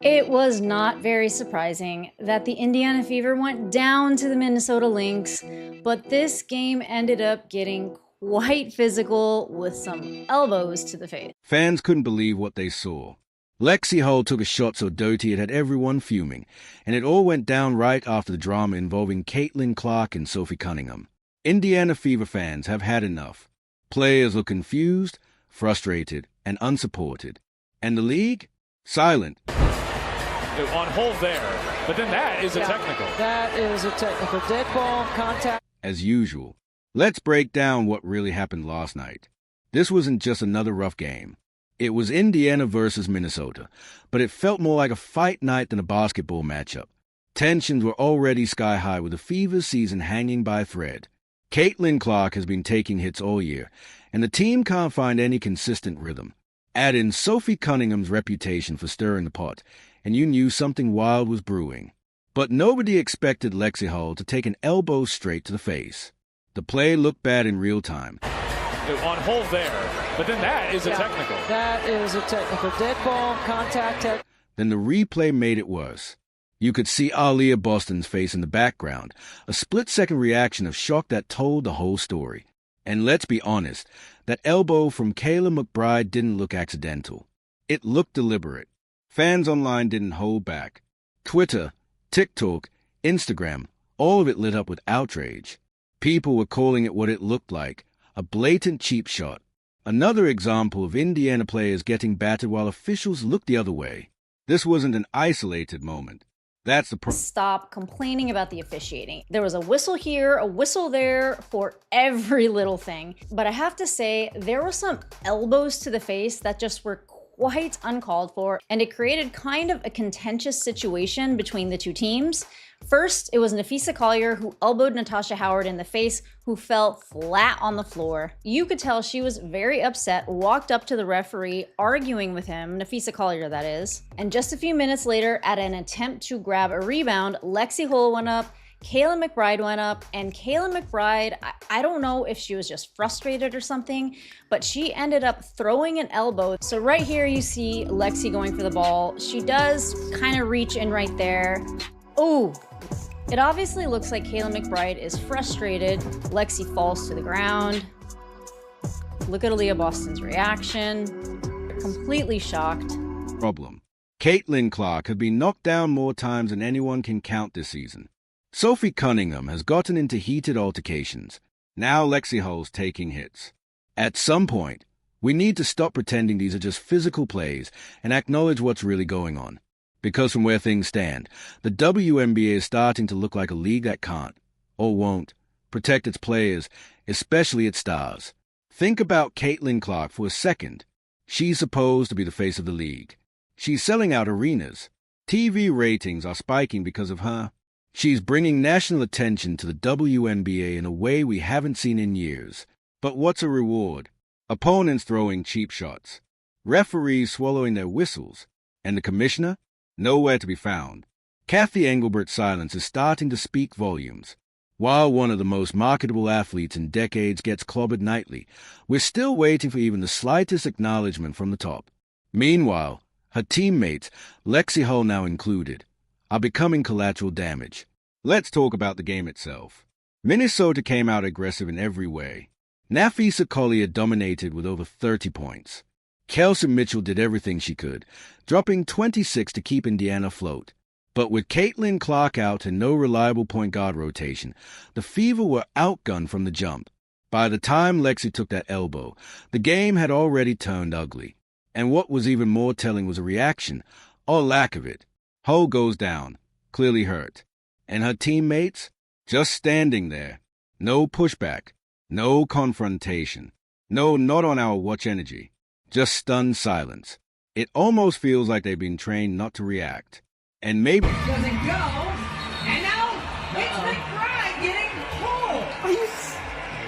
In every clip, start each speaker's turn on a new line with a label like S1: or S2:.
S1: It was not very surprising that the Indiana Fever went down to the Minnesota Lynx, but this game ended up getting quite physical with some elbows to the face.
S2: Fans couldn't believe what they saw. Lexie Hull took a shot so dirty it had everyone fuming, and it all went down right after the drama involving Caitlin Clark and Sophie Cunningham. Indiana Fever fans have had enough. Players look confused, frustrated, and unsupported. And the league? Silent.
S3: On hold there, but then that is a technical.
S4: That is a technical. Dead ball, contact.
S2: As usual, let's break down what really happened last night. This wasn't just another rough game. It was Indiana versus Minnesota, but it felt more like a fight night than a basketball matchup. Tensions were already sky high with the Fever's season hanging by a thread. Caitlin Clark has been taking hits all year, and the team can't find any consistent rhythm. Add in Sophie Cunningham's reputation for stirring the pot, and you knew something wild was brewing. But nobody expected Lexie Hull to take an elbow straight to the face. The play looked bad in real time.
S3: On hold there, but then that is a technical.
S4: That is a technical. Dead ball, contact.
S2: Then the replay made it worse. You could see Aaliyah Boston's face in the background, a split-second reaction of shock that told the whole story. And let's be honest, that elbow from Kayla McBride didn't look accidental. It looked deliberate. Fans online didn't hold back. Twitter, TikTok, Instagram, all of it lit up with outrage. People were calling it what it looked like, a blatant cheap shot. Another example of Indiana players getting battered while officials looked the other way. This wasn't an isolated moment. That's the problem.
S1: Stop complaining about the officiating. There was a whistle here, a whistle there for every little thing. But I have to say, there were some elbows to the face that just were quite uncalled for, and it created kind of a contentious situation between the two teams. First, it was Napheesa Collier who elbowed Natasha Howard in the face, who fell flat on the floor. You could tell she was very upset, walked up to the referee, arguing with him, Napheesa Collier that is. And just a few minutes later, at an attempt to grab a rebound, Lexie Hull went up, Kayla McBride went up, and Kayla McBride, I don't know if she was just frustrated or something, but she ended up throwing an elbow. So right here you see Lexie going for the ball. She does kind of reach in right there. Ooh, it obviously looks like Kayla McBride is frustrated. Lexie falls to the ground. Look at Aaliyah Boston's reaction. Completely shocked.
S2: Problem. Caitlin Clark had been knocked down more times than anyone can count this season. Sophie Cunningham has gotten into heated altercations. Now Lexie Hull's taking hits. At some point, we need to stop pretending these are just physical plays and acknowledge what's really going on. Because from where things stand, the WNBA is starting to look like a league that can't, or won't, protect its players, especially its stars. Think about Caitlin Clark for a second. She's supposed to be the face of the league. She's selling out arenas. TV ratings are spiking because of her. She's bringing national attention to the WNBA in a way we haven't seen in years. But what's a reward? Opponents throwing cheap shots. Referees swallowing their whistles. And the commissioner? Nowhere to be found. Kathy Engelbert's silence is starting to speak volumes. While one of the most marketable athletes in decades gets clobbered nightly, we're still waiting for even the slightest acknowledgement from the top. Meanwhile, her teammates, Lexie Hull now included, are becoming collateral damage. Let's talk about the game itself. Minnesota came out aggressive in every way. Napheesa Collier dominated with over 30 points. Kelsey Mitchell did everything she could, dropping 26 to keep Indiana afloat. But with Caitlin Clark out and no reliable point guard rotation, the Fever were outgunned from the jump. By the time Lexie took that elbow, the game had already turned ugly. And what was even more telling was a reaction, or lack of it. Hull goes down, clearly hurt. And her teammates? Just standing there. No pushback. No confrontation. No, not on our watch energy. Just stunned silence. It almost feels like they've been trained not to react. And maybe...
S5: Doesn't go. And now it's McBride getting pulled.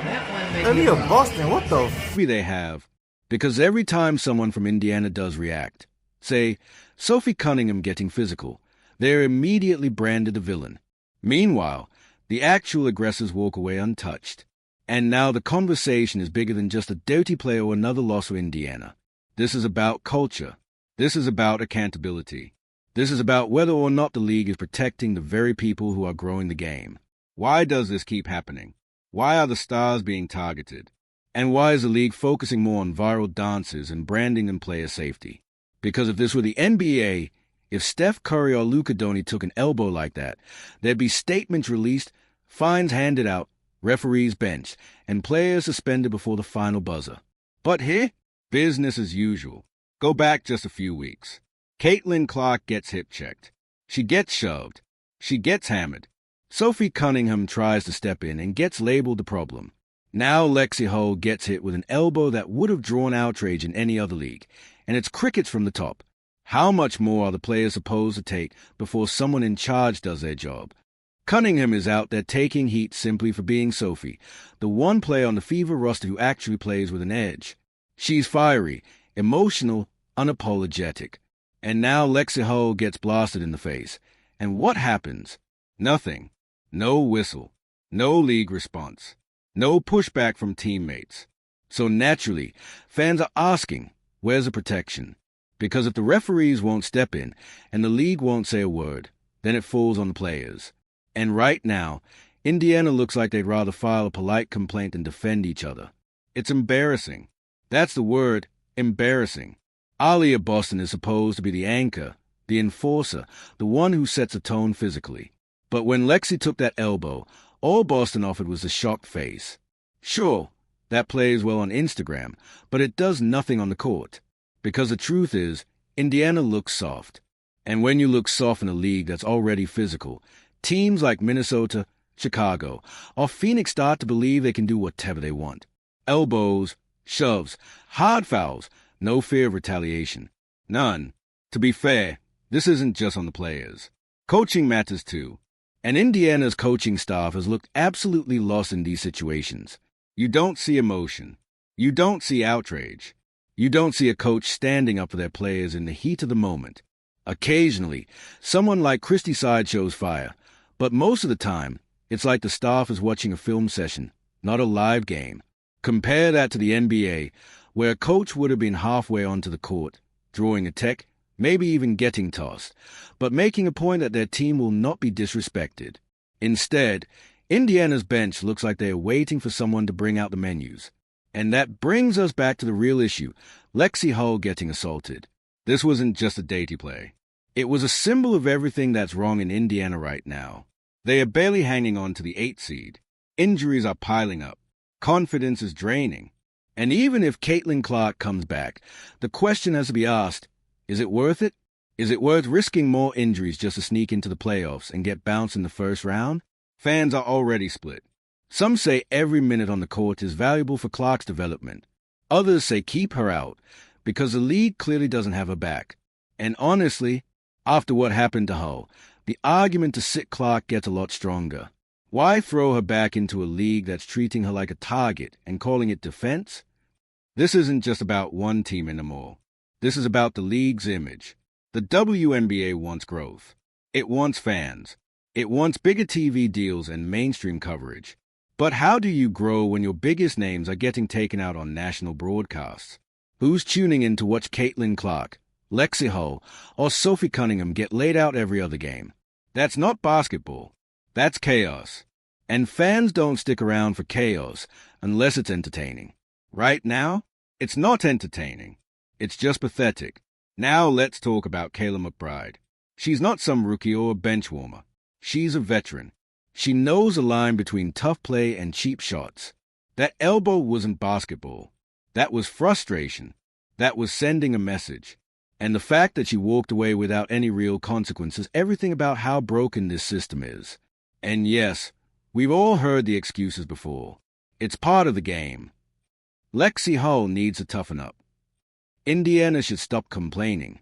S5: That one may
S6: Aaliyah Boston, what the
S2: maybe they have. Because every time someone from Indiana does react, say, Sophie Cunningham getting physical, they're immediately branded a villain. Meanwhile, the actual aggressors walk away untouched. And now the conversation is bigger than just a dirty play or another loss for Indiana. This is about culture. This is about accountability. This is about whether or not the league is protecting the very people who are growing the game. Why does this keep happening? Why are the stars being targeted? And why is the league focusing more on viral dances and branding than player safety? Because if this were the NBA, if Steph Curry or Luka Doncic took an elbow like that, there'd be statements released, fines handed out, referees benched, and players suspended before the final buzzer. But here, business as usual. Go back just a few weeks. Caitlin Clark gets hip checked. She gets shoved. She gets hammered. Sophie Cunningham tries to step in and gets labeled the problem. Now Lexie Hull gets hit with an elbow that would have drawn outrage in any other league, and it's crickets from the top. How much more are the players supposed to take before someone in charge does their job? Cunningham is out there taking heat simply for being Sophie, the one player on the Fever roster who actually plays with an edge. She's fiery, emotional, unapologetic. And now Lexie Hull gets blasted in the face. And what happens? Nothing. No whistle. No league response. No pushback from teammates. So naturally, fans are asking, where's the protection? Because if the referees won't step in and the league won't say a word, then it falls on the players. And right now, Indiana looks like they'd rather file a polite complaint than defend each other. It's embarrassing. That's the word, embarrassing. Aliyah Boston is supposed to be the anchor, the enforcer, the one who sets a tone physically. But when Lexie took that elbow, all Boston offered was a shocked face. Sure, that plays well on Instagram, but it does nothing on the court. Because the truth is, Indiana looks soft. And when you look soft in a league that's already physical, teams like Minnesota, Chicago, or Phoenix start to believe they can do whatever they want. Elbows, shoves, hard fouls, no fear of retaliation. None. To be fair, this isn't just on the players. Coaching matters too. And Indiana's coaching staff has looked absolutely lost in these situations. You don't see emotion. You don't see outrage. You don't see a coach standing up for their players in the heat of the moment. Occasionally, someone like Christy Side shows fire, but most of the time, it's like the staff is watching a film session, not a live game. Compare that to the NBA, where a coach would have been halfway onto the court, drawing a tech, maybe even getting tossed, but making a point that their team will not be disrespected. Instead, Indiana's bench looks like they are waiting for someone to bring out the menus. And that brings us back to the real issue, Lexie Hull getting assaulted. This wasn't just a dainty play. It was a symbol of everything that's wrong in Indiana right now. They are barely hanging on to the 8th seed. Injuries are piling up. Confidence is draining. And even if Caitlin Clark comes back, the question has to be asked, is it worth it? Is it worth risking more injuries just to sneak into the playoffs and get bounced in the first round? Fans are already split. Some say every minute on the court is valuable for Clark's development. Others say keep her out, because the league clearly doesn't have her back. And honestly, after what happened to Hull, the argument to sit Clark gets a lot stronger. Why throw her back into a league that's treating her like a target and calling it defense? This isn't just about one team anymore. This is about the league's image. The WNBA wants growth. It wants fans. It wants bigger TV deals and mainstream coverage. But how do you grow when your biggest names are getting taken out on national broadcasts? Who's tuning in to watch Caitlin Clark, Lexie Hull, or Sophie Cunningham get laid out every other game? That's not basketball. That's chaos. And fans don't stick around for chaos unless it's entertaining. Right now, it's not entertaining. It's just pathetic. Now let's talk about Kayla McBride. She's not some rookie or a bench warmer. She's a veteran. She knows the line between tough play and cheap shots. That elbow wasn't basketball. That was frustration. That was sending a message. And the fact that she walked away without any real consequences, everything about how broken this system is. And yes, we've all heard the excuses before. It's part of the game. Lexie Hull needs to toughen up. Indiana should stop complaining.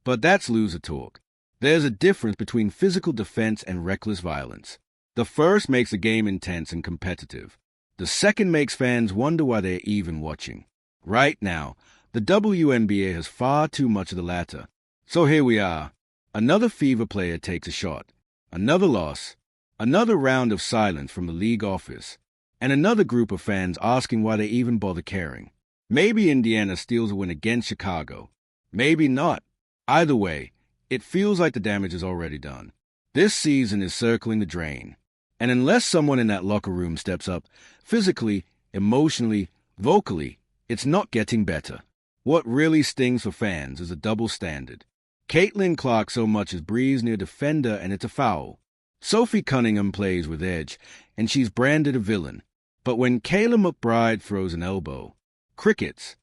S2: But that's loser talk. There's a difference between physical defense and reckless violence. The first makes the game intense and competitive. The second makes fans wonder why they're even watching. Right now, the WNBA has far too much of the latter. So here we are. Another Fever player takes a shot. Another loss. Another round of silence from the league office. And another group of fans asking why they even bother caring. Maybe Indiana steals a win against Chicago. Maybe not. Either way, It feels like the damage is already done. This season is circling the drain. And unless someone in that locker room steps up, physically, emotionally, vocally, it's not getting better. What really stings for fans is a double standard. Caitlin Clark so much as breathes near defender and it's a foul. Sophie Cunningham plays with edge, and she's branded a villain. But when Kayla McBride throws an elbow, crickets.